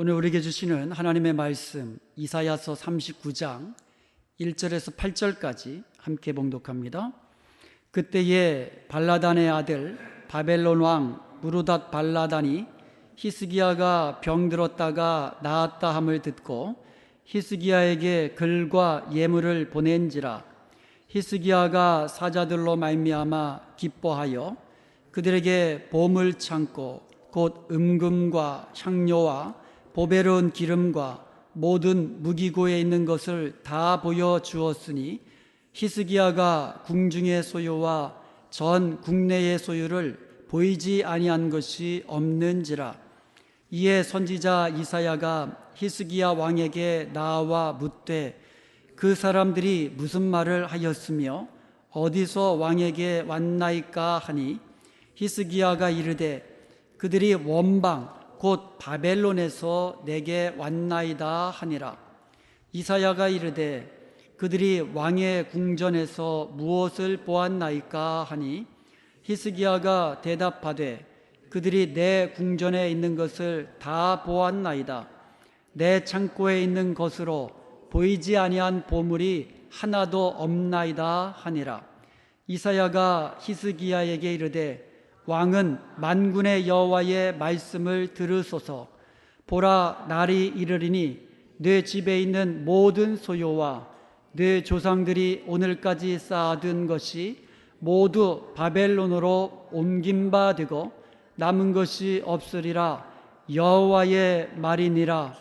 오늘 우리에게 주시는 하나님의 말씀 이사야서 39장 1절에서 8절까지 함께 봉독합니다. 그때에 발라단의 아들 바벨론 왕 무르닷 발라단이 히스기야가 병들었다가 나았다 함을 듣고 히스기야에게 글과 예물을 보낸지라. 히스기야가 사자들로 말미암아 기뻐하여 그들에게 보물 창고 곧 은금과 향료와 보배로운 기름과 모든 무기고에 있는 것을 다 보여주었으니 히스기야가 궁중의 소유와 전 국내의 소유를 보이지 아니한 것이 없는지라. 이에 선지자 이사야가 히스기야 왕에게 나와 묻되 그 사람들이 무슨 말을 하였으며 어디서 왕에게 왔나이까 하니 히스기야가 이르되 그들이 원방 곧 바벨론에서 내게 왔나이다 하니라. 이사야가 이르되 그들이 왕의 궁전에서 무엇을 보았나이까 하니 히스기야가 대답하되 그들이 내 궁전에 있는 것을 다 보았나이다. 내 창고에 있는 것으로 보이지 아니한 보물이 하나도 없나이다 하니라. 이사야가 히스기야에게 이르되 왕은 만군의 여호와의 말씀을 들으소서. 보라, 날이 이르리니 내 집에 있는 모든 소요와 내 조상들이 오늘까지 쌓아둔 것이 모두 바벨론으로 옮긴 바 되고 남은 것이 없으리라. 여호와의 말이니라.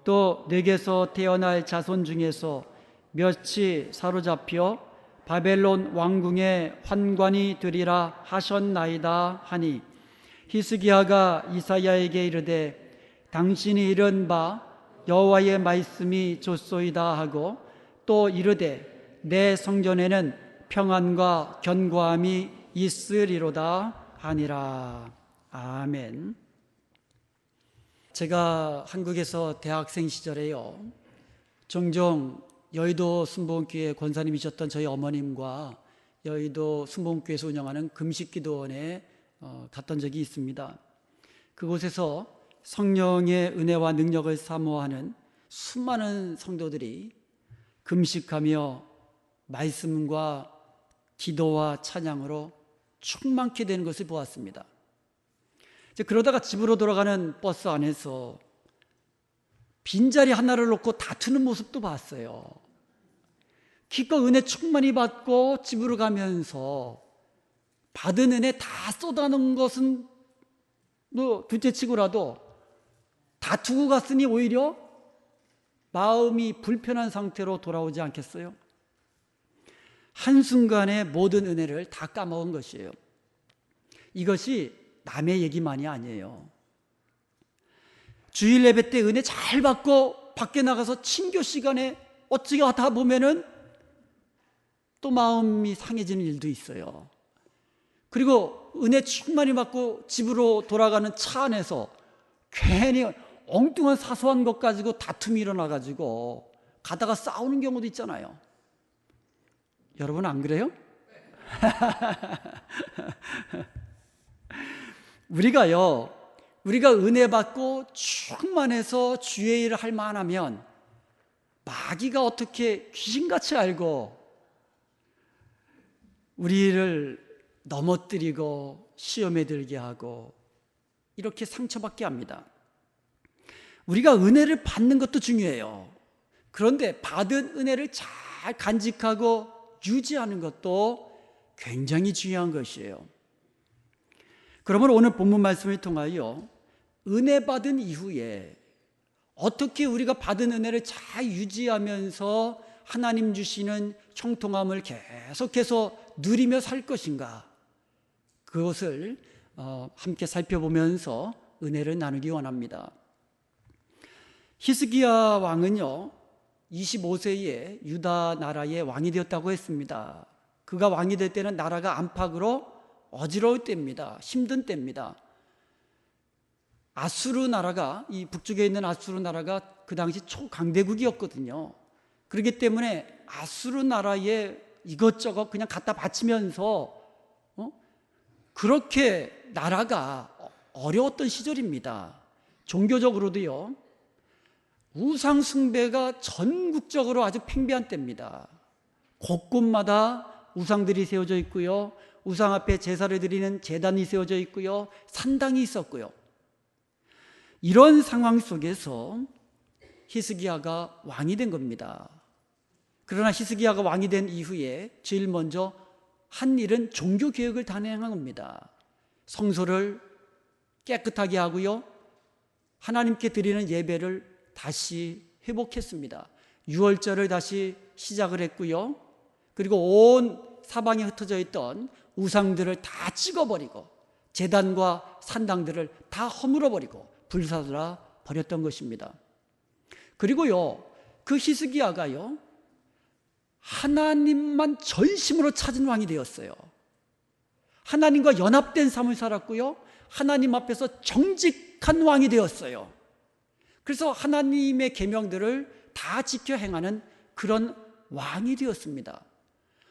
또 내게서 태어날 자손 중에서 몇이 사로잡혀 바벨론 왕궁의 환관이 되리라 하셨나이다 하니 히스기야가 이사야에게 이르되 당신이 이른 바 여호와의 말씀이 좋소이다 하고 또 이르되 내 성전에는 평안과 견고함이 있으리로다 하니라. 아멘. 제가 한국에서 대학생 시절에요, 종종 여의도 순복음교회 권사님이셨던 저희 어머님과 여의도 순복음교회에서 운영하는 금식기도원에 갔던 적이 있습니다. 그곳에서 성령의 은혜와 능력을 사모하는 수많은 성도들이 금식하며 말씀과 기도와 찬양으로 충만케 되는 것을 보았습니다. 그러다가 집으로 돌아가는 버스 안에서 빈자리 하나를 놓고 다투는 모습도 봤어요. 기껏 은혜 충만히 받고 집으로 가면서 받은 은혜 다 쏟아놓은 것은 뭐 둘째치고라도 다투고 갔으니 오히려 마음이 불편한 상태로 돌아오지 않겠어요? 한순간에 모든 은혜를 다 까먹은 것이에요. 이것이 남의 얘기만이 아니에요. 주일 예배 때 은혜 잘 받고 밖에 나가서 친교 시간에 어찌가 하다 보면은 또 마음이 상해지는 일도 있어요. 그리고 은혜 충만히 받고 집으로 돌아가는 차 안에서 괜히 엉뚱한 사소한 것 가지고 다툼이 일어나가지고 가다가 싸우는 경우도 있잖아요. 여러분 안 그래요? 우리가 은혜 받고 충만해서 주의 일을 할 만하면 마귀가 어떻게 귀신같이 알고 우리를 넘어뜨리고 시험에 들게 하고 이렇게 상처받게 합니다. 우리가 은혜를 받는 것도 중요해요. 그런데 받은 은혜를 잘 간직하고 유지하는 것도 굉장히 중요한 것이에요. 그러면 오늘 본문 말씀을 통하여 은혜 받은 이후에 어떻게 우리가 받은 은혜를 잘 유지하면서 하나님 주시는 형통함을 계속해서 누리며 살 것인가, 그것을 함께 살펴보면서 은혜를 나누기 원합니다. 히스기야 왕은요 25세에 유다 나라의 왕이 되었다고 했습니다. 그가 왕이 될 때는 나라가 안팎으로 어지러울 때입니다. 힘든 때입니다. 아수르 나라가, 이 북쪽에 있는 아수르 나라가 그 당시 초강대국이었거든요. 그렇기 때문에 아수르 나라에 이것저것 그냥 갖다 바치면서 그렇게 나라가 어려웠던 시절입니다. 종교적으로도요, 우상 숭배가 전국적으로 아주 팽배한 때입니다. 곳곳마다 우상들이 세워져 있고요, 우상 앞에 제사를 드리는 제단이 세워져 있고요, 산당이 있었고요. 이런 상황 속에서 히스기야가 왕이 된 겁니다. 그러나 히스기야가 왕이 된 이후에 제일 먼저 한 일은 종교개혁을 단행한 겁니다. 성소를 깨끗하게 하고요, 하나님께 드리는 예배를 다시 회복했습니다. 유월절을 다시 시작을 했고요, 그리고 온 사방에 흩어져 있던 우상들을 다 찍어버리고 제단과 산당들을 다 허물어버리고 불사라 버렸던 것입니다. 그리고요, 그 히스기야가요, 하나님만 전심으로 찾은 왕이 되었어요. 하나님과 연합된 삶을 살았고요, 하나님 앞에서 정직한 왕이 되었어요. 그래서 하나님의 계명들을 다 지켜 행하는 그런 왕이 되었습니다.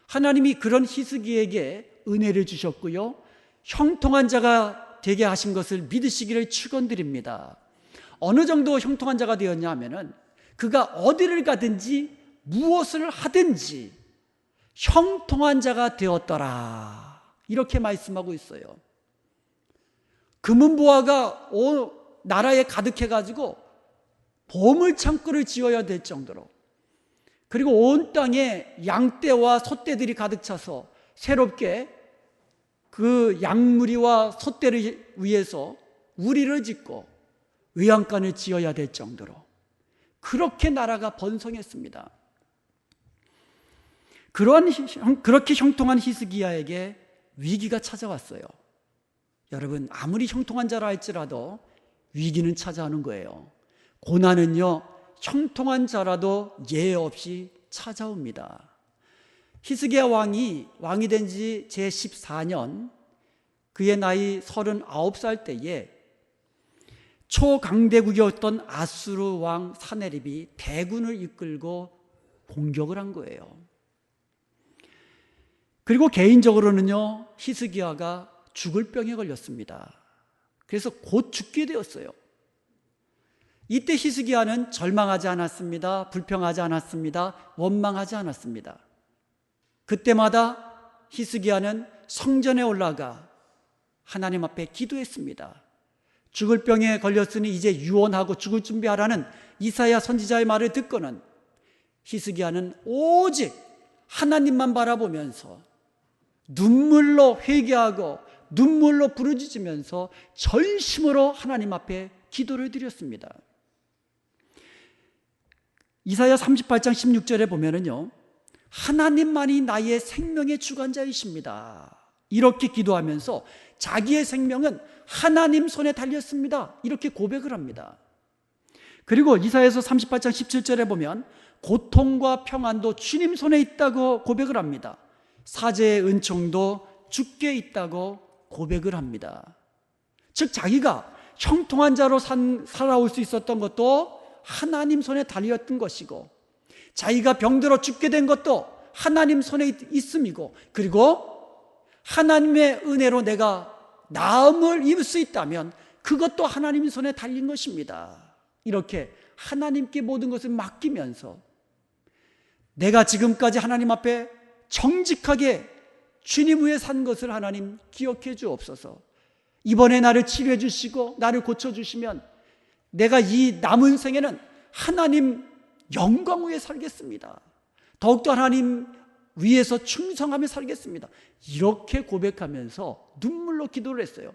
하나님이 그런 히스기야에게 은혜를 주셨고요, 형통한 자가 되게 하신 것을 믿으시기를 축원드립니다. 어느 정도 형통한 자가 되었냐 하면은 그가 어디를 가든지 무엇을 하든지 형통한 자가 되었더라, 이렇게 말씀하고 있어요. 금은보화가 온 나라에 가득해가지고 보물창고를 지어야 될 정도로, 그리고 온 땅에 양떼와 소떼들이 가득 차서 새롭게 그 양무리와 소떼를 위해서 우리를 짓고 외양간을 지어야 될 정도로 그렇게 나라가 번성했습니다. 그렇게 형통한 히스기야에게 위기가 찾아왔어요. 여러분, 아무리 형통한 자라 할지라도 위기는 찾아오는 거예요. 고난은요, 형통한 자라도 예외 없이 찾아옵니다. 히스기야 왕이 된 지 제14년, 그의 나이 39살 때에 초강대국이었던 아수르 왕 사네립이 대군을 이끌고 공격을 한 거예요. 그리고 개인적으로는요, 히스기야가 죽을 병에 걸렸습니다. 그래서 곧 죽게 되었어요. 이때 히스기야는 절망하지 않았습니다. 불평하지 않았습니다. 원망하지 않았습니다. 그때마다 히스기야는 성전에 올라가 하나님 앞에 기도했습니다. 죽을 병에 걸렸으니 이제 유언하고 죽을 준비하라는 이사야 선지자의 말을 듣고는 히스기야는 오직 하나님만 바라보면서 눈물로 회개하고 눈물로 부르짖으면서 전심으로 하나님 앞에 기도를 드렸습니다. 이사야 38장 16절에 보면은요, 하나님만이 나의 생명의 주관자이십니다, 이렇게 기도하면서 자기의 생명은 하나님 손에 달렸습니다, 이렇게 고백을 합니다. 그리고 이사야서 38장 17절에 보면 고통과 평안도 주님 손에 있다고 고백을 합니다. 사제의 은총도 주께 있다고 고백을 합니다. 즉 자기가 형통한 자로 살아올 수 있었던 것도 하나님 손에 달렸던 것이고, 자기가 병들어 죽게 된 것도 하나님 손에 있음이고, 그리고 하나님의 은혜로 내가 나음을 입을 수 있다면 그것도 하나님 손에 달린 것입니다. 이렇게 하나님께 모든 것을 맡기면서 내가 지금까지 하나님 앞에 정직하게 주님 위에 산 것을 하나님 기억해 주옵소서. 이번에 나를 치료해 주시고 나를 고쳐 주시면 내가 이 남은 생에는 하나님 영광 위에 살겠습니다. 더욱더 하나님 위에서 충성하며 살겠습니다. 이렇게 고백하면서 눈물로 기도를 했어요.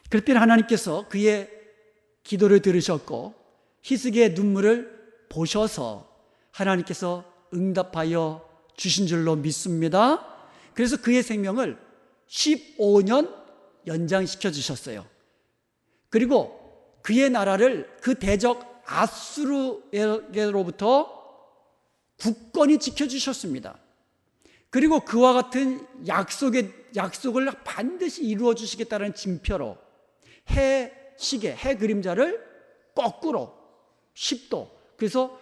그럴 때는 하나님께서 그의 기도를 들으셨고 히스기야의 눈물을 보셔서 하나님께서 응답하여 주신 줄로 믿습니다. 그래서 그의 생명을 15년 연장시켜 주셨어요. 그리고 그의 나라를 그 대적 아수르에게로부터 굳건히 지켜주셨습니다. 그리고 그와 같은 약속을 반드시 이루어 주시겠다는 징표로 해 그림자를 거꾸로 10도, 그래서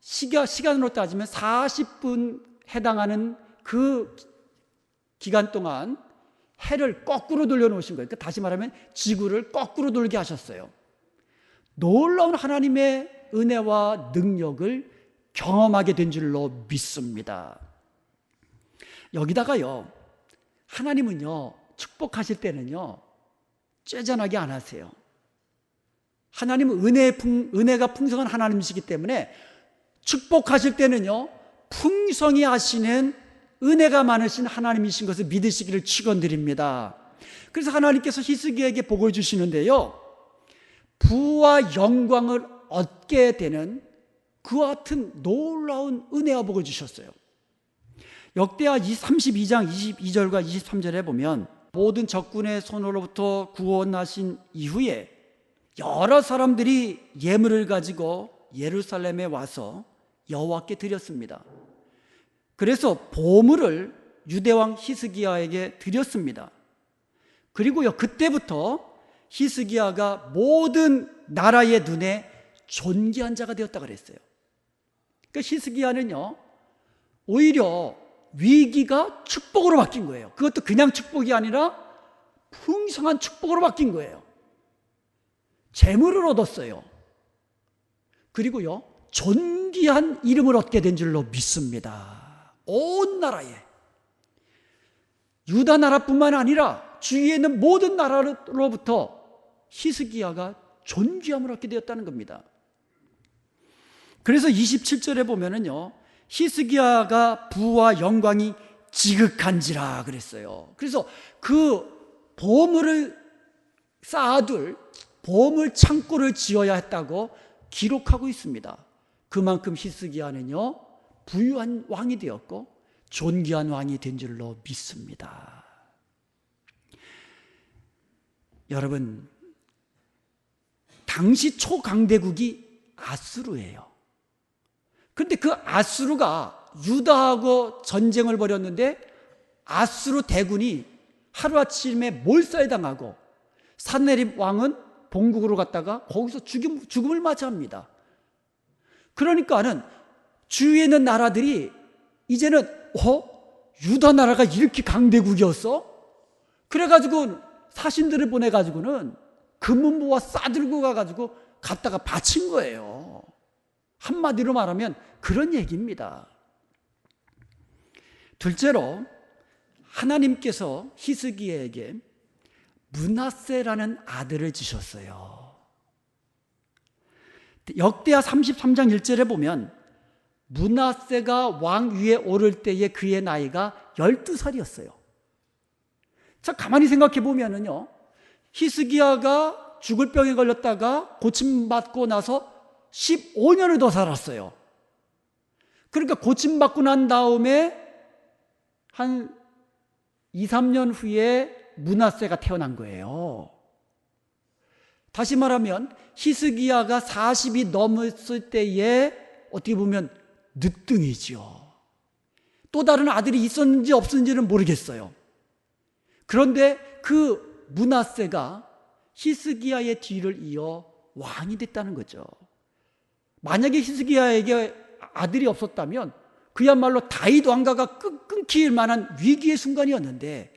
시간으로 따지면 40분 해당하는 그 기간 동안 해를 거꾸로 돌려놓으신 거예요. 그러니까 다시 말하면 지구를 거꾸로 돌게 하셨어요. 놀라운 하나님의 은혜와 능력을 경험하게 된 줄로 믿습니다. 여기다가요, 하나님은요, 축복하실 때는요, 째잔하게 안 하세요. 하나님은 은혜가 풍성한 하나님이시기 때문에 축복하실 때는요, 풍성히 하시는 은혜가 많으신 하나님이신 것을 믿으시기를 축원드립니다. 그래서 하나님께서 히스기야에게 복을 주시는데요, 부와 영광을 얻게 되는 그와 같은 놀라운 은혜와 복을 주셨어요. 역대하 32장 22절과 23절에 보면 모든 적군의 손으로부터 구원하신 이후에 여러 사람들이 예물을 가지고 예루살렘에 와서 여호와께 드렸습니다. 그래서 보물을 유대왕 히스기야에게 드렸습니다. 그리고요, 그때부터 히스기야가 모든 나라의 눈에 존귀한 자가 되었다 그랬어요. 그러니까 히스기야는요, 오히려 위기가 축복으로 바뀐 거예요. 그것도 그냥 축복이 아니라 풍성한 축복으로 바뀐 거예요. 재물을 얻었어요. 그리고요, 존귀한 이름을 얻게 된 줄로 믿습니다. 온 나라에, 유다 나라뿐만 아니라 주위에 있는 모든 나라로부터 히스기야가 존귀함을 얻게 되었다는 겁니다. 그래서 27절에 보면은요, 히스기야가 부와 영광이 지극한지라 그랬어요. 그래서 그 보물을 쌓아둘 보물 창고를 지어야 했다고 기록하고 있습니다. 그만큼 히스기야는요, 부유한 왕이 되었고 존귀한 왕이 된 줄로 믿습니다. 여러분, 당시 초강대국이 아수르예요. 그런데 그 아수르가 유다하고 전쟁을 벌였는데 아수르 대군이 하루아침에 몰살당하고 산헤립 왕은 본국으로 갔다가 거기서 죽음을 맞이합니다. 그러니까는 주위에 있는 나라들이 이제는 유다 나라가 이렇게 강대국이었어? 그래가지고 사신들을 보내가지고는 금은보화 싸들고 가가지고 갖다가 바친 거예요. 한마디로 말하면 그런 얘기입니다. 둘째로 하나님께서 히스기야에게 므낫세라는 아들을 주셨어요. 역대하 33장 1절에 보면 므낫세가 왕 위에 오를 때에 그의 나이가 12살이었어요. 자, 가만히 생각해 보면은요, 히스기야가 죽을 병에 걸렸다가 고침받고 나서 15년을 더 살았어요. 그러니까 고침받고 난 다음에 한 2, 3년 후에 므낫세가 태어난 거예요. 다시 말하면 히스기야가 40이 넘었을 때에 어떻게 보면 늦둥이죠. 또 다른 아들이 있었는지 없었는지는 모르겠어요. 그런데 그 므낫세가 히스기야의 뒤를 이어 왕이 됐다는 거죠. 만약에 히스기야에게 아들이 없었다면 그야말로 다윗 왕가가 끊길 만한 위기의 순간이었는데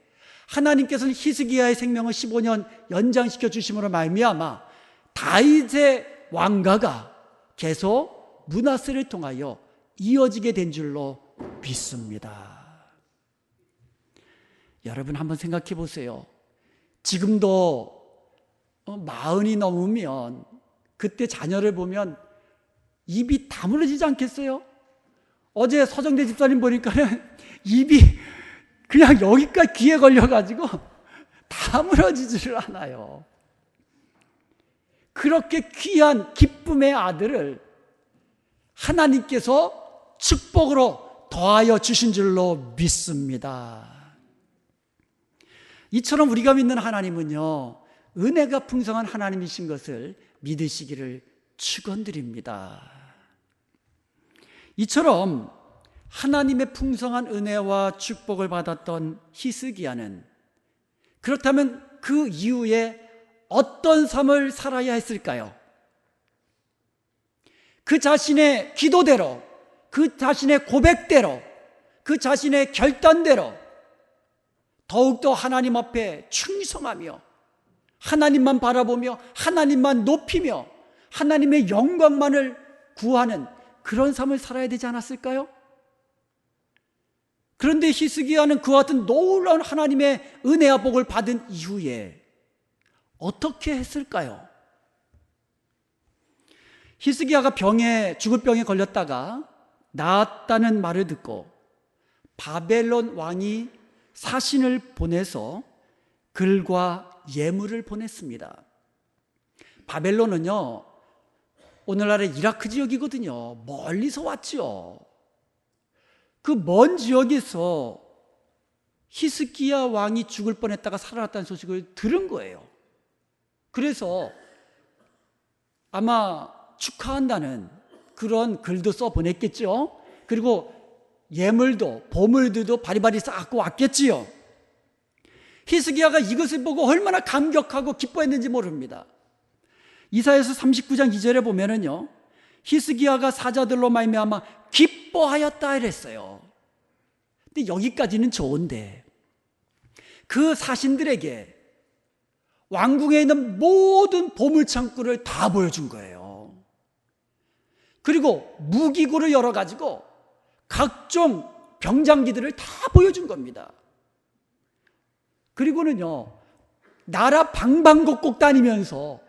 하나님께서는 히스기야의 생명을 15년 연장시켜 주심으로 말미암아 다윗의 왕가가 계속 므낫세를 통하여 이어지게 된 줄로 믿습니다. 여러분 한번 생각해 보세요. 지금도 40이 넘으면 그때 자녀를 보면 입이 다물어지지 않겠어요? 어제 서정대 집사님 보니까는 입이 그냥 여기까지 귀에 걸려가지고 다물어지지를 않아요. 그렇게 귀한 기쁨의 아들을 하나님께서 축복으로 더하여 주신 줄로 믿습니다. 이처럼 우리가 믿는 하나님은요, 은혜가 풍성한 하나님이신 것을 믿으시기를 축원드립니다. 이처럼 하나님의 풍성한 은혜와 축복을 받았던 히스기야는 그렇다면 그 이후에 어떤 삶을 살아야 했을까요? 그 자신의 기도대로, 그 자신의 고백대로, 그 자신의 결단대로 더욱더 하나님 앞에 충성하며 하나님만 바라보며 하나님만 높이며 하나님의 영광만을 구하는 그런 삶을 살아야 되지 않았을까요? 그런데 히스기야는 그와 같은 놀라운 하나님의 은혜와 복을 받은 이후에 어떻게 했을까요? 히스기야가 죽을 병에 걸렸다가 나았다는 말을 듣고 바벨론 왕이 사신을 보내서 글과 예물을 보냈습니다. 바벨론은요, 오늘날의 이라크 지역이거든요. 멀리서 왔죠. 그 먼 지역에서 히스기야 왕이 죽을 뻔했다가 살아났다는 소식을 들은 거예요. 그래서 아마 축하한다는 그런 글도 써 보냈겠죠. 그리고 예물도 보물들도 바리바리 쌓고 왔겠지요. 히스기야가 이것을 보고 얼마나 감격하고 기뻐했는지 모릅니다. 이사야서 39장 2절에 보면은요, 히스기야가 사자들로 말미암아 기뻐하였다 이랬어요. 근데 여기까지는 좋은데 그 사신들에게 왕궁에 있는 모든 보물창고를 다 보여준 거예요. 그리고 무기고를 열어가지고 각종 병장기들을 다 보여준 겁니다. 그리고는요, 나라 방방곡곡 다니면서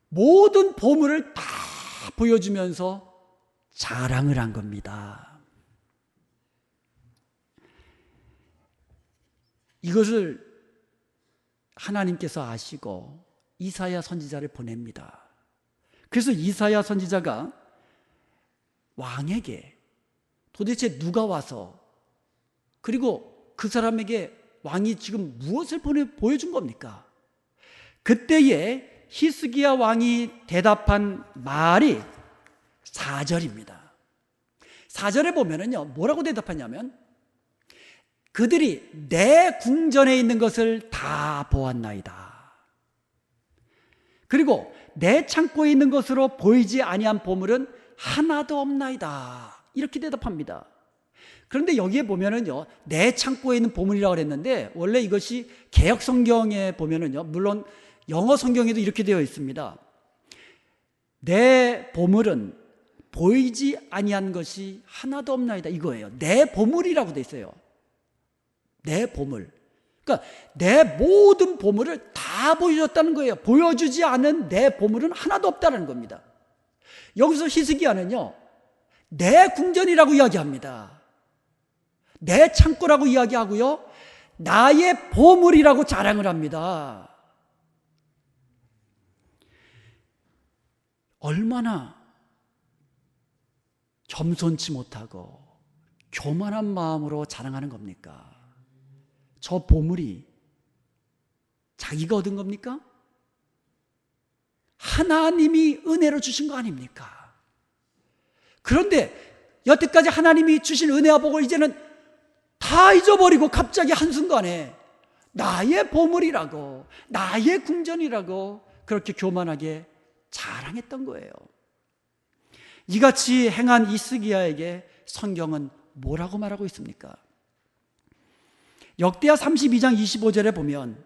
모든 보물을 다 보여주면서 자랑을 한 겁니다. 이것을 하나님께서 아시고 이사야 선지자를 보냅니다. 그래서 이사야 선지자가 왕에게 도대체 누가 와서, 그리고 그 사람에게 왕이 지금 무엇을 보여준 겁니까? 그때에 히스기야 왕이 대답한 말이 4절입니다. 4절에 보면은요, 뭐라고 대답하냐면, 그들이 내 궁전에 있는 것을 다 보았나이다. 그리고 내 창고에 있는 것으로 보이지 아니한 보물은 하나도 없나이다. 이렇게 대답합니다. 그런데 여기에 보면은요, 내 창고에 있는 보물이라고 그랬는데, 원래 이것이 개역 성경에 보면은요, 물론 영어 성경에도 이렇게 되어 있습니다. 내 보물은 보이지 아니한 것이 하나도 없나이다, 이거예요. 내 보물이라고 되어 있어요. 내 보물. 그러니까 내 모든 보물을 다 보여줬다는 거예요. 보여주지 않은 내 보물은 하나도 없다는 겁니다. 여기서 히스기야는요, 내 궁전이라고 이야기합니다. 내 창고라고 이야기하고요, 나의 보물이라고 자랑을 합니다. 얼마나 겸손치 못하고 교만한 마음으로 자랑하는 겁니까? 저 보물이 자기가 얻은 겁니까? 하나님이 은혜로 주신 거 아닙니까? 그런데 여태까지 하나님이 주신 은혜와 복을 이제는 다 잊어버리고 갑자기 한순간에 나의 보물이라고, 나의 궁전이라고 그렇게 교만하게 자랑했던 거예요. 이같이 행한 히스기야에게 성경은 뭐라고 말하고 있습니까? 역대하 32장 25절에 보면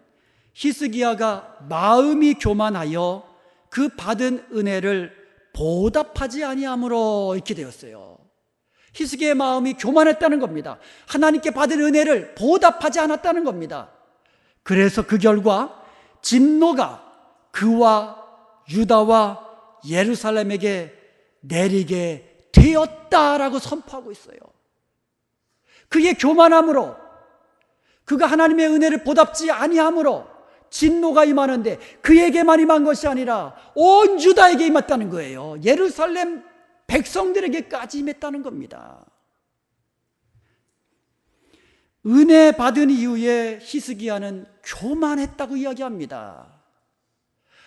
히스기야가 마음이 교만하여 그 받은 은혜를 보답하지 아니함으로 이렇게 되었어요. 히스기야의 마음이 교만했다는 겁니다. 하나님께 받은 은혜를 보답하지 않았다는 겁니다. 그래서 그 결과 진노가 그와 유다와 예루살렘에게 내리게 되었다라고 선포하고 있어요. 그의 교만함으로, 그가 하나님의 은혜를 보답지 아니함으로 진노가 임하는데 그에게만 임한 것이 아니라 온 유다에게 임했다는 거예요. 예루살렘 백성들에게까지 임했다는 겁니다. 은혜 받은 이후에 히스기야는 교만했다고 이야기합니다.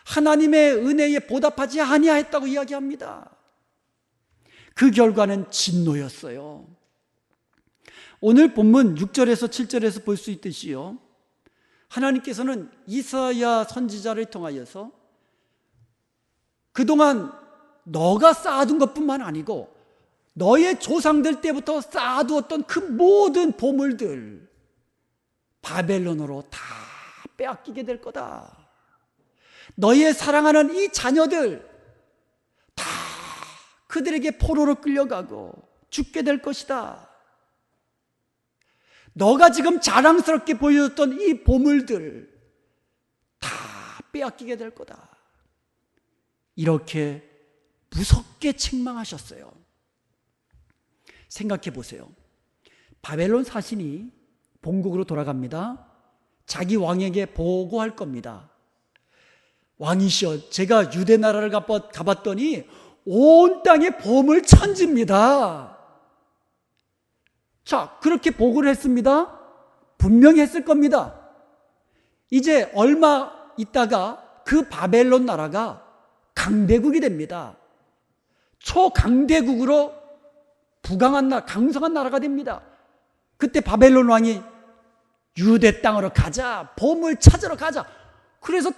하나님의 은혜에 보답하지 아니하였다고 이야기합니다. 그 결과는 진노였어요. 오늘 본문 6절에서 7절에서 볼 수 있듯이요, 하나님께서는 이사야 선지자를 통하여서 그동안 너가 쌓아둔 것뿐만 아니고 너의 조상들 때부터 쌓아두었던 그 모든 보물들 바벨론으로 다 빼앗기게 될 거다. 너의 사랑하는 이 자녀들 그들에게 포로로 끌려가고 죽게 될 것이다. 너가 지금 자랑스럽게 보여줬던 이 보물들 다 빼앗기게 될 거다. 이렇게 무섭게 책망하셨어요. 생각해 보세요. 바벨론 사신이 본국으로 돌아갑니다. 자기 왕에게 보고할 겁니다. 왕이시여, 제가 유대 나라를 가봤더니 온 땅에 보물 천지입니다. 자, 그렇게 보고를 했습니다. 분명히 했을 겁니다. 이제 얼마 있다가 그 바벨론 나라가 강대국이 됩니다. 초강대국으로 부강한 나라, 강성한 나라가 됩니다. 그때 바벨론 왕이 유대 땅으로 가자, 보물 찾으러 가자. 그래서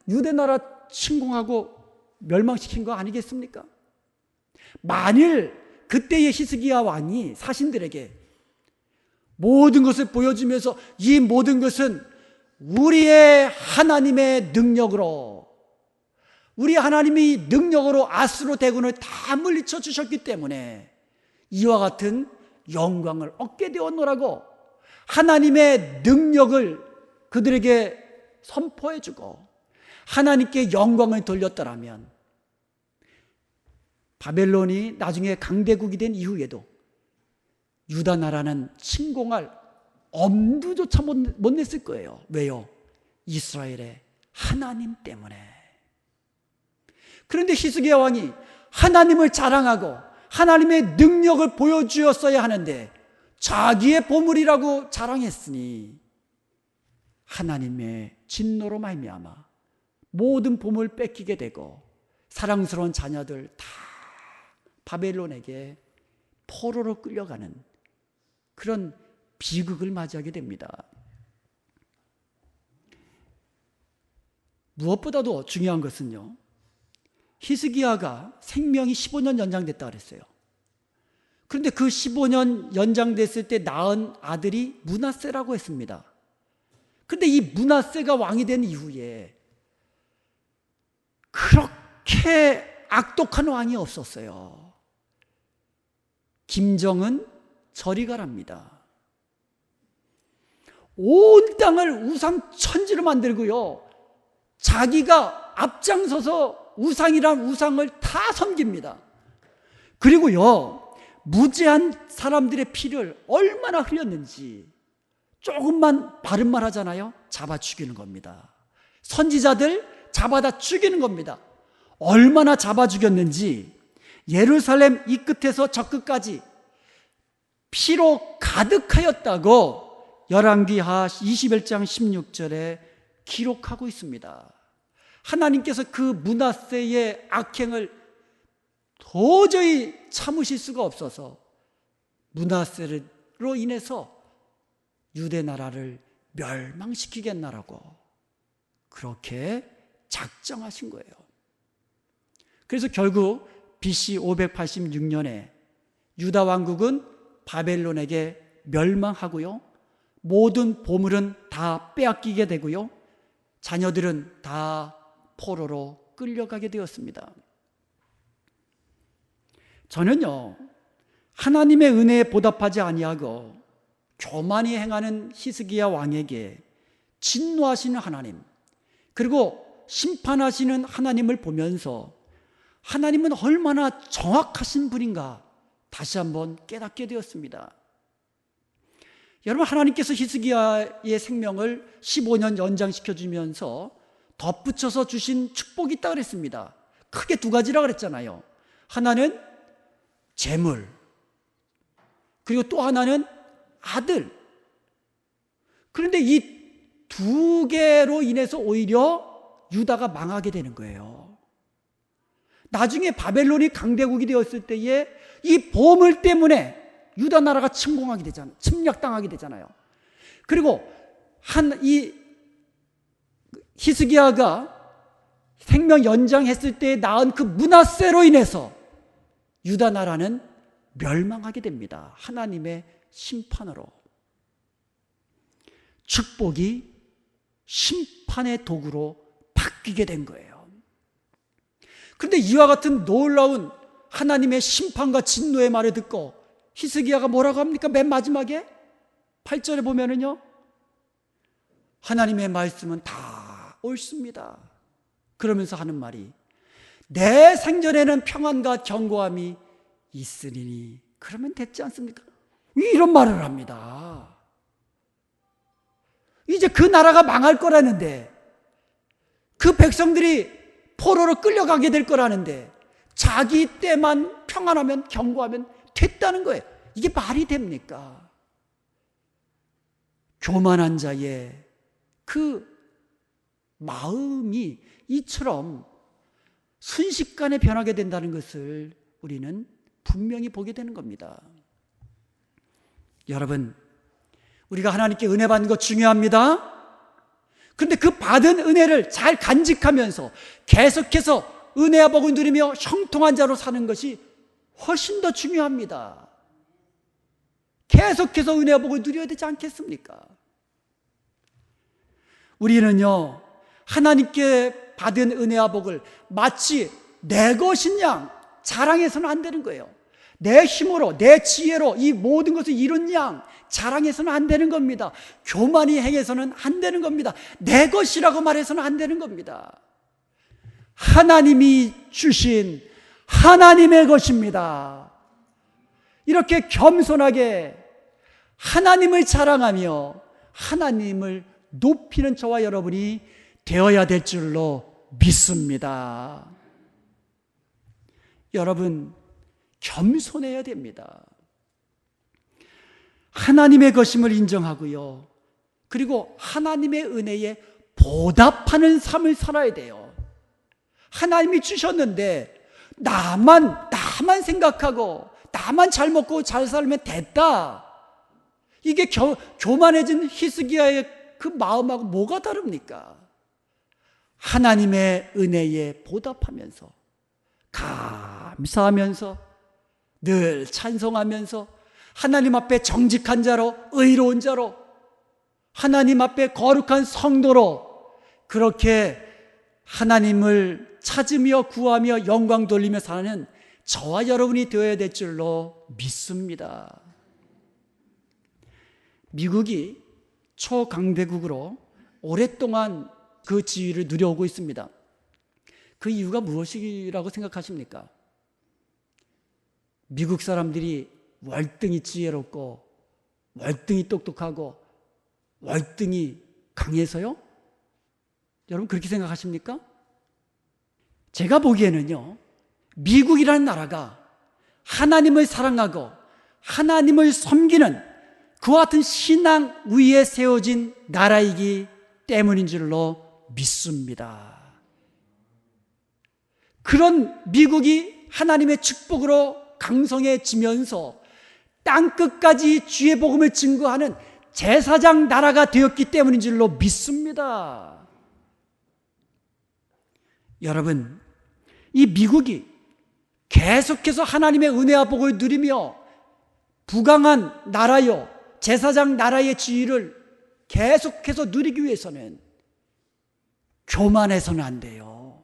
유대 나라 침공하고 멸망시킨 거 아니겠습니까? 만일 그때의 히스기야 왕이 사신들에게 모든 것을 보여주면서 이 모든 것은 우리의 하나님의 능력으로, 우리 하나님이 능력으로 아수르 대군을 다 물리쳐 주셨기 때문에 이와 같은 영광을 얻게 되었노라고 하나님의 능력을 그들에게 선포해주고 하나님께 영광을 돌렸더라면 바벨론이 나중에 강대국이 된 이후에도 유다 나라는 침공할 엄두조차 못 냈을 거예요. 왜요? 이스라엘의 하나님 때문에. 그런데 히스기야 왕이 하나님을 자랑하고 하나님의 능력을 보여주었어야 하는데 자기의 보물이라고 자랑했으니 하나님의 진노로 말미암아 모든 보물 뺏기게 되고 사랑스러운 자녀들 다 바벨론에게 포로로 끌려가는 그런 비극을 맞이하게 됩니다. 무엇보다도 중요한 것은요, 히스기야가 생명이 15년 연장됐다 그랬어요. 그런데 그 15년 연장됐을 때 낳은 아들이 므낫세라고 했습니다. 그런데 이 므낫세가 왕이 된 이후에 그렇게 악독한 왕이 없었어요. 김정은 저리 가랍니다. 온 땅을 우상 천지로 만들고요, 자기가 앞장서서 우상이란 우상을 다 섬깁니다. 그리고요, 무죄한 사람들의 피를 얼마나 흘렸는지 조금만 바른 말 하잖아요, 잡아 죽이는 겁니다. 선지자들 잡아다 죽이는 겁니다. 얼마나 잡아 죽였는지 예루살렘 이 끝에서 저 끝까지 피로 가득하였다고 열왕기하 21장 16절에 기록하고 있습니다. 하나님께서 그 므낫세의 악행을 도저히 참으실 수가 없어서 므낫세로 인해서 유대 나라를 멸망시키겠나라고 그렇게 작정하신 거예요. 그래서 결국 BC 586년에 유다 왕국은 바벨론에게 멸망하고요, 모든 보물은 다 빼앗기게 되고요, 자녀들은 다 포로로 끌려가게 되었습니다. 저는요, 하나님의 은혜에 보답하지 아니하고 교만히 행하는 히스기야 왕에게 진노하시는 하나님, 그리고 심판하시는 하나님을 보면서 하나님은 얼마나 정확하신 분인가 다시 한번 깨닫게 되었습니다. 여러분, 하나님께서 히스기야의 생명을 15년 연장시켜주면서 덧붙여서 주신 축복이 있다고 그랬습니다. 크게 두 가지라고 그랬잖아요. 하나는 재물, 그리고 또 하나는 아들. 그런데 이 두 개로 인해서 오히려 유다가 망하게 되는 거예요. 나중에 바벨론이 강대국이 되었을 때에 이 보물 때문에 유다 나라가 침공하게 되잖아요. 침략당하게 되잖아요. 그리고 이 히스기야가 생명 연장했을 때 낳은 그 므낫세로 인해서 유다 나라는 멸망하게 됩니다. 하나님의 심판으로. 축복이 심판의 도구로 바뀌게 된 거예요. 그런데 이와 같은 놀라운 하나님의 심판과 진노의 말을 듣고 히스기야가 뭐라고 합니까? 맨 마지막에 8절에 보면은요, 하나님의 말씀은 다 옳습니다. 그러면서 하는 말이, 내 생전에는 평안과 견고함이 있으리니. 그러면 됐지 않습니까? 이런 말을 합니다. 이제 그 나라가 망할 거라는데, 그 백성들이 포로로 끌려가게 될 거라는데, 자기 때만 평안하면 견고하면 됐다는 거예요. 이게 말이 됩니까? 교만한 자의 그 마음이 이처럼 순식간에 변하게 된다는 것을 우리는 분명히 보게 되는 겁니다. 여러분, 우리가 하나님께 은혜 받는 거 중요합니다. 그런데 그 받은 은혜를 잘 간직하면서 계속해서 은혜와 복을 누리며 형통한 자로 사는 것이 훨씬 더 중요합니다. 계속해서 은혜와 복을 누려야 되지 않겠습니까? 우리는요, 하나님께 받은 은혜와 복을 마치 내 것인 양 자랑해서는 안 되는 거예요. 내 힘으로, 내 지혜로 이 모든 것을 이룬 양 자랑해서는 안 되는 겁니다. 교만히 행해서는 안 되는 겁니다. 내 것이라고 말해서는 안 되는 겁니다. 하나님이 주신 하나님의 것입니다. 이렇게 겸손하게 하나님을 자랑하며 하나님을 높이는 저와 여러분이 되어야 될 줄로 믿습니다. 여러분, 겸손해야 됩니다. 하나님의 것임을 인정하고요, 그리고 하나님의 은혜에 보답하는 삶을 살아야 돼요. 하나님이 주셨는데 나만 생각하고 나만 잘 먹고 잘 살면 됐다, 이게 교만해진 히스기야의 그 마음하고 뭐가 다릅니까? 하나님의 은혜에 보답하면서, 감사하면서, 늘 찬송하면서, 하나님 앞에 정직한 자로, 의로운 자로, 하나님 앞에 거룩한 성도로 그렇게 하나님을 찾으며 구하며 영광 돌리며 사는 저와 여러분이 되어야 될 줄로 믿습니다. 미국이 초강대국으로 오랫동안 그 지위를 누려오고 있습니다. 그 이유가 무엇이라고 생각하십니까? 미국 사람들이 월등히 지혜롭고 월등히 똑똑하고 월등히 강해서요? 여러분 그렇게 생각하십니까? 제가 보기에는요, 미국이라는 나라가 하나님을 사랑하고 하나님을 섬기는 그와 같은 신앙 위에 세워진 나라이기 때문인 줄로 믿습니다. 그런 미국이 하나님의 축복으로 강성해지면서 땅끝까지 주의 복음을 증거하는 제사장 나라가 되었기 때문인 줄로 믿습니다. 여러분, 이 미국이 계속해서 하나님의 은혜와 복을 누리며 부강한 나라요, 제사장 나라의 지위를 계속해서 누리기 위해서는 교만해서는 안 돼요.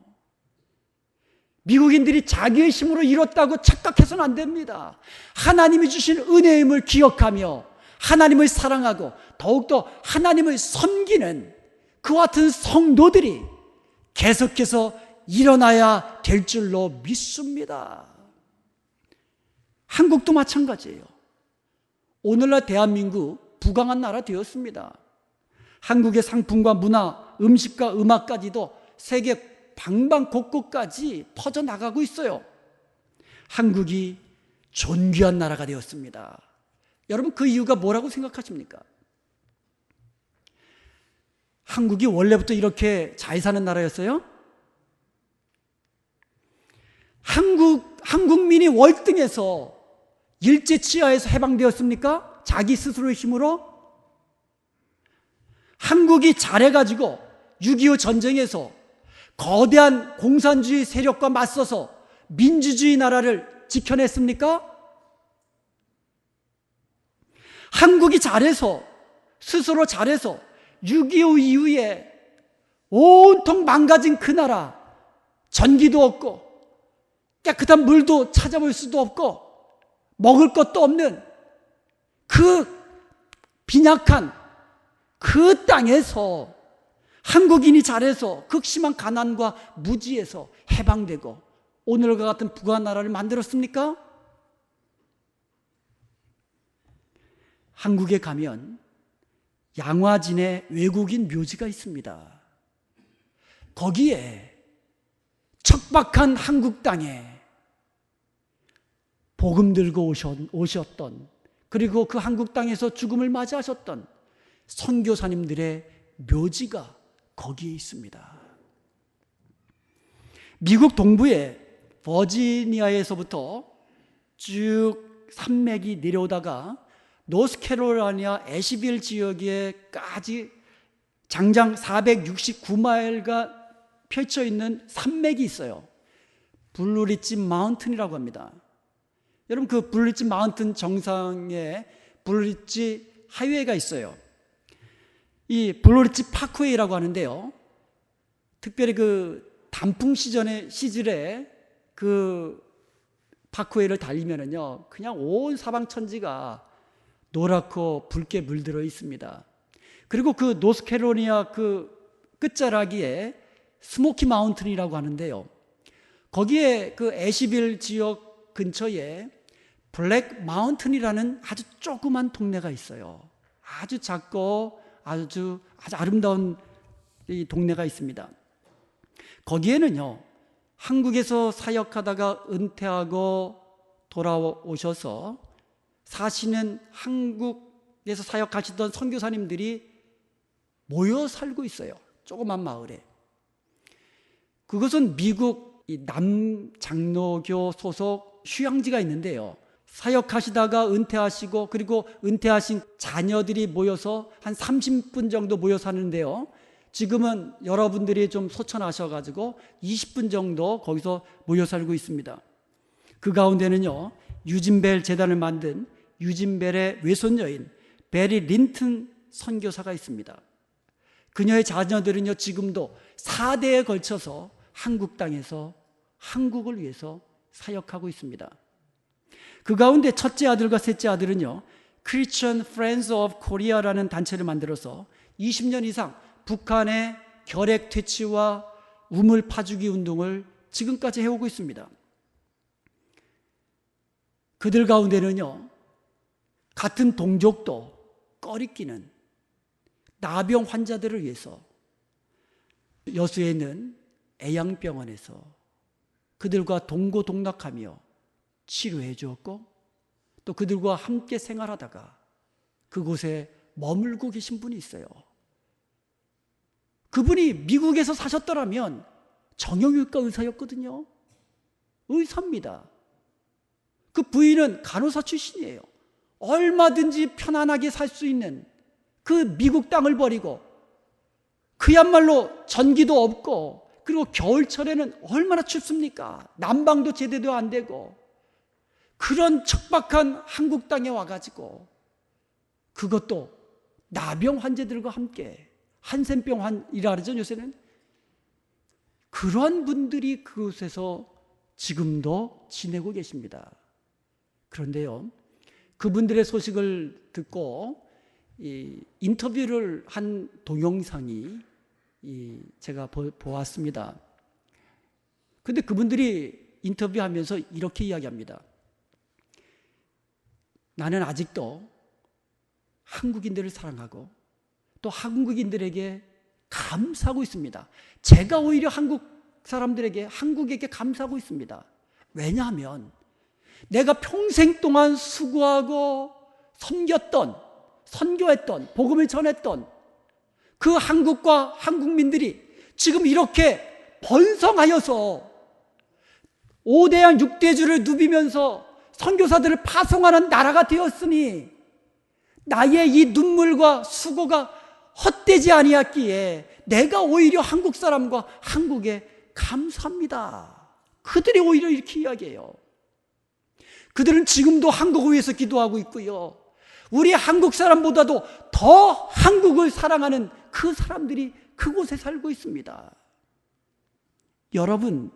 미국인들이 자기의 힘으로 이뤘다고 착각해서는 안 됩니다. 하나님이 주신 은혜임을 기억하며 하나님을 사랑하고 더욱더 하나님을 섬기는 그와 같은 성도들이 계속해서 일어나야 될 줄로 믿습니다. 한국도 마찬가지예요. 오늘날 대한민국 부강한 나라 되었습니다. 한국의 상품과 문화, 음식과 음악까지도 세계 방방곡곡까지 퍼져나가고 있어요. 한국이 존귀한 나라가 되었습니다. 여러분 그 이유가 뭐라고 생각하십니까? 한국이 원래부터 이렇게 잘 사는 나라였어요? 한국민이 월등해서 일제치하에서 해방되었습니까? 자기 스스로의 힘으로? 한국이 잘해가지고 6.25 전쟁에서 거대한 공산주의 세력과 맞서서 민주주의 나라를 지켜냈습니까? 한국이 잘해서, 스스로 잘해서 6.25 이후에 온통 망가진 그 나라, 전기도 없고 깨끗한 물도 찾아볼 수도 없고 먹을 것도 없는 그 빈약한 그 땅에서 한국인이 잘해서 극심한 가난과 무지에서 해방되고 오늘과 같은 부가 나라를 만들었습니까? 한국에 가면 양화진에 외국인 묘지가 있습니다. 거기에 척박한 한국 땅에 복음 들고 오셨던, 그리고 그 한국 땅에서 죽음을 맞이하셨던 선교사님들의 묘지가 거기에 있습니다. 미국 동부의 버지니아에서부터 쭉 산맥이 내려오다가 노스캐롤라이나 애쉬빌 지역에까지 장장 469마일가 펼쳐 있는 산맥이 있어요. 블루리지 마운틴이라고 합니다. 여러분, 그 블루리지 마운틴 정상에 블루리지 하이웨이가 있어요. 이 블루리지 파크웨이라고 하는데요, 특별히 그 단풍 시절에 그 파크웨이를 달리면은요, 그냥 온 사방천지가 노랗고 붉게 물들어 있습니다. 그리고 그 노스캐롤라이나 그 끝자락에 스모키 마운틴이라고 하는데요, 거기에 그 애쉬빌 지역 근처에 블랙 마운틴이라는 아주 조그만 동네가 있어요. 아주 작고 아주 아름다운 이 동네가 있습니다. 거기에는요, 한국에서 사역하다가 은퇴하고 돌아오셔서 사시는 한국에서 사역하시던 선교사님들이 모여 살고 있어요. 조그만 마을에. 그것은 미국 남장로교 소속 휴양지가 있는데요, 사역하시다가 은퇴하시고 그리고 은퇴하신 자녀들이 모여서 한 30분 정도 모여 사는데요, 지금은 여러분들이 좀 소천하셔가지고 20분 정도 거기서 모여 살고 있습니다. 그 가운데는요, 유진벨 재단을 만든 유진벨의 외손녀인 베리 린튼 선교사가 있습니다. 그녀의 자녀들은요, 지금도 4대에 걸쳐서 한국 땅에서 한국을 위해서 사역하고 있습니다. 그 가운데 첫째 아들과 셋째 아들은요, Christian Friends of Korea라는 단체를 만들어서 20년 이상 북한의 결핵 퇴치와 우물 파주기 운동을 지금까지 해오고 있습니다. 그들 가운데는요, 같은 동족도 꺼리끼는 나병 환자들을 위해서 여수에 있는 애양병원에서 그들과 동고동락하며 치료해 주었고, 또 그들과 함께 생활하다가 그곳에 머물고 계신 분이 있어요. 그분이 미국에서 사셨더라면 정형외과 의사였거든요. 의사입니다. 그 부인은 간호사 출신이에요. 얼마든지 편안하게 살 수 있는 그 미국 땅을 버리고, 그야말로 전기도 없고, 그리고 겨울철에는 얼마나 춥습니까? 난방도 제대로 안 되고, 그런 척박한 한국 땅에 와가지고 그것도 나병 환자들과 함께, 한센병이라 그러죠 요새는. 그러한 분들이 그곳에서 지금도 지내고 계십니다. 그런데요, 그분들의 소식을 듣고 인터뷰를 한 동영상이 제가 보았습니다. 그런데 그분들이 인터뷰하면서 이렇게 이야기합니다. 나는 아직도 한국인들을 사랑하고 또 한국인들에게 감사하고 있습니다. 제가 오히려 한국 사람들에게, 한국에게 감사하고 있습니다. 왜냐하면 내가 평생 동안 수고하고 섬겼던, 선교했던, 복음을 전했던 그 한국과 한국민들이 지금 이렇게 번성하여서 5대양 6대주를 누비면서 선교사들을 파송하는 나라가 되었으니 나의 이 눈물과 수고가 헛되지 아니었기에 내가 오히려 한국 사람과 한국에 감사합니다. 그들이 오히려 이렇게 이야기해요. 그들은 지금도 한국을 위해서 기도하고 있고요, 우리 한국 사람보다도 더 한국을 사랑하는 그 사람들이 그곳에 살고 있습니다. 여러분,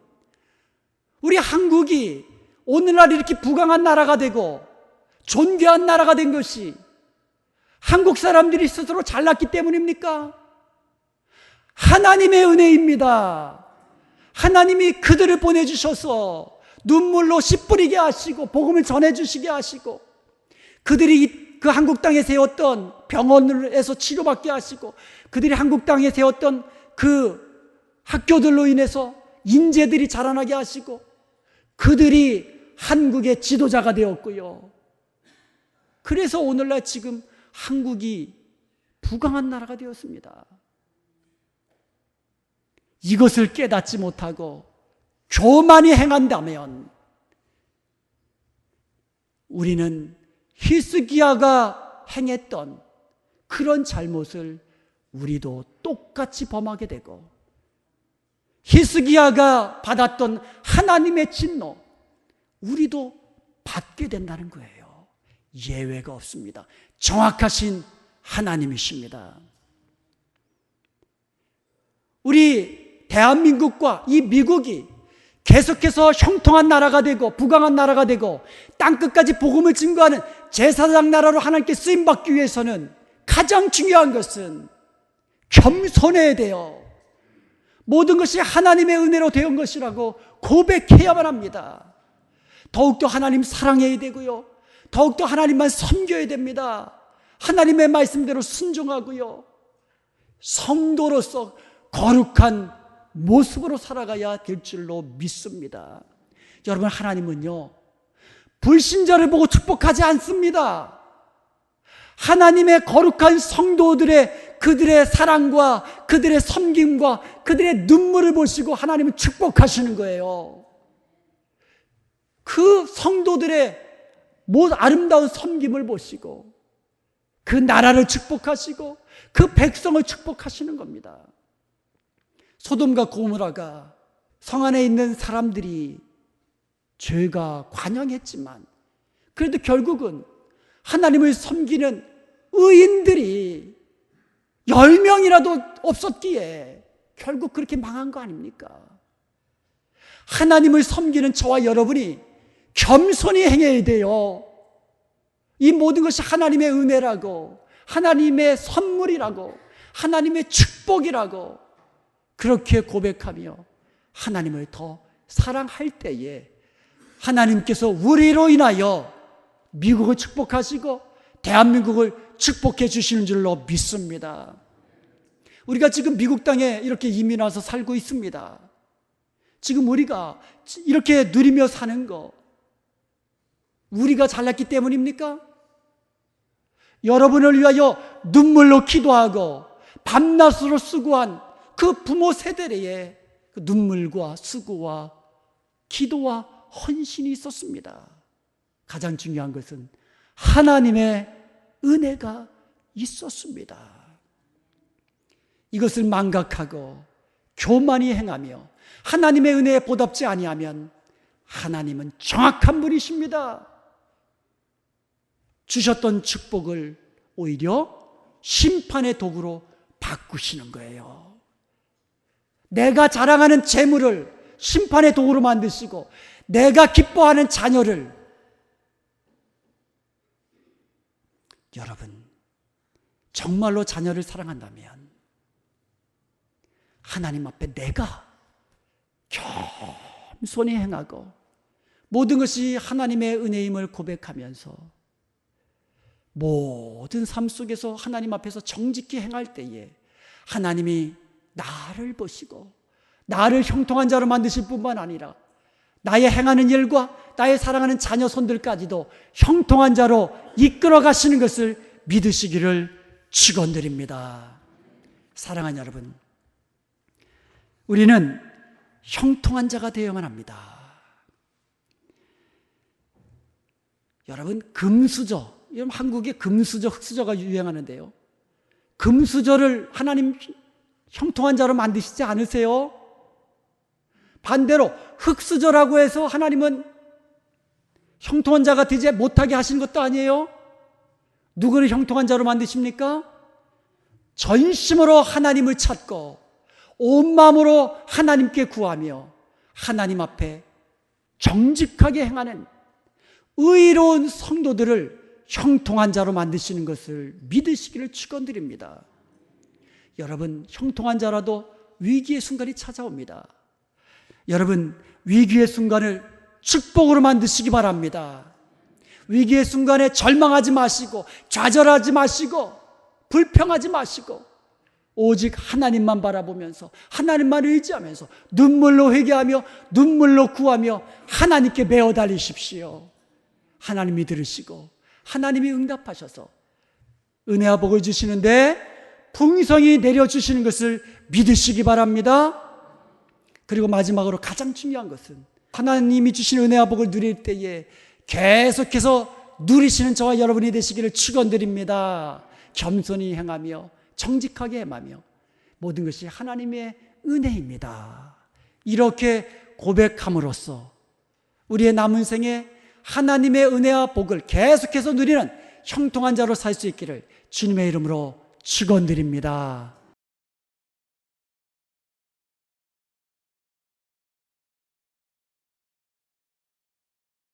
우리 한국이 오늘날 이렇게 부강한 나라가 되고 존귀한 나라가 된 것이 한국 사람들이 스스로 잘났기 때문입니까? 하나님의 은혜입니다. 하나님이 그들을 보내주셔서 눈물로 씨 뿌리게 하시고 복음을 전해주시게 하시고 그들이 그 한국 땅에 세웠던 병원에서 치료받게 하시고 그들이 한국 땅에 세웠던 그 학교들로 인해서 인재들이 자라나게 하시고 그들이 한국의 지도자가 되었고요. 그래서 오늘날 지금 한국이 부강한 나라가 되었습니다. 이것을 깨닫지 못하고 교만이 행한다면 우리는 히스기야가 행했던 그런 잘못을 우리도 똑같이 범하게 되고 히스기야가 받았던 하나님의 진노 우리도 받게 된다는 거예요. 예외가 없습니다. 정확하신 하나님이십니다. 우리 대한민국과 이 미국이 계속해서 형통한 나라가 되고 부강한 나라가 되고 땅끝까지 복음을 증거하는 제사장 나라로 하나님께 쓰임받기 위해서는 가장 중요한 것은 겸손해야 돼요. 모든 것이 하나님의 은혜로 되온 것이라고 고백해야만 합니다. 더욱더 하나님 사랑해야 되고요. 더욱더 하나님만 섬겨야 됩니다. 하나님의 말씀대로 순종하고요. 성도로서 거룩한 모습으로 살아가야 될 줄로 믿습니다. 여러분, 하나님은요 불신자를 보고 축복하지 않습니다. 하나님의 거룩한 성도들의 그들의 사랑과 그들의 섬김과 그들의 눈물을 보시고 하나님은 축복하시는 거예요. 그 성도들의 아름다운 섬김을 보시고 그 나라를 축복하시고 그 백성을 축복하시는 겁니다. 소돔과 고모라가 성 안에 있는 사람들이 죄가 관영했지만 그래도 결국은 하나님을 섬기는 의인들이 10명이라도 없었기에 결국 그렇게 망한 거 아닙니까? 하나님을 섬기는 저와 여러분이 겸손히 행해야 돼요. 이 모든 것이 하나님의 은혜라고 하나님의 선물이라고 하나님의 축복이라고 그렇게 고백하며 하나님을 더 사랑할 때에 하나님께서 우리로 인하여 미국을 축복하시고 대한민국을 축복해 주시는 줄로 믿습니다. 우리가 지금 미국 땅에 이렇게 이민 와서 살고 있습니다. 지금 우리가 이렇게 누리며 사는 거 우리가 잘났기 때문입니까? 여러분을 위하여 눈물로 기도하고 밤낮으로 수고한 그 부모 세대의 그 눈물과 수고와 기도와 헌신이 있었습니다. 가장 중요한 것은 하나님의 은혜가 있었습니다. 이것을 망각하고 교만히 행하며 하나님의 은혜에 보답지 아니하면 하나님은 정확한 분이십니다. 주셨던 축복을 오히려 심판의 도구로 바꾸시는 거예요. 내가 자랑하는 재물을 심판의 도구로 만드시고 내가 기뻐하는 자녀를 여러분 정말로 자녀를 사랑한다면 하나님 앞에 내가 겸손히 행하고 모든 것이 하나님의 은혜임을 고백하면서 모든 삶 속에서 하나님 앞에서 정직히 행할 때에 하나님이 나를 보시고 나를 형통한 자로 만드실 뿐만 아니라 나의 행하는 일과 나의 사랑하는 자녀 손들까지도 형통한 자로 이끌어 가시는 것을 믿으시기를 축원드립니다. 사랑하는 여러분, 우리는 형통한 자가 되어야만 합니다. 여러분, 금수저, 한국에 금수저, 흑수저가 유행하는데요. 금수저를 하나님 형통한 자로 만드시지 않으세요? 반대로 흑수저라고 해서 하나님은 형통한 자가 되지 못하게 하신 것도 아니에요. 누구를 형통한 자로 만드십니까? 전심으로 하나님을 찾고 온 마음으로 하나님께 구하며 하나님 앞에 정직하게 행하는 의로운 성도들을 형통한 자로 만드시는 것을 믿으시기를 축원드립니다. 여러분, 형통한 자라도 위기의 순간이 찾아옵니다. 여러분, 위기의 순간을 축복으로 만드시기 바랍니다. 위기의 순간에 절망하지 마시고 좌절하지 마시고 불평하지 마시고 오직 하나님만 바라보면서 하나님만 의지하면서 눈물로 회개하며 눈물로 구하며 하나님께 매어 달리십시오. 하나님이 들으시고 하나님이 응답하셔서 은혜와 복을 주시는데 풍성히 내려주시는 것을 믿으시기 바랍니다. 그리고 마지막으로 가장 중요한 것은 하나님이 주신 은혜와 복을 누릴 때에 계속해서 누리시는 저와 여러분이 되시기를 축원드립니다. 겸손히 행하며 정직하게 행하며 모든 것이 하나님의 은혜입니다. 이렇게 고백함으로써 우리의 남은 생에 하나님의 은혜와 복을 계속해서 누리는 형통한 자로 살 수 있기를 주님의 이름으로 축원드립니다.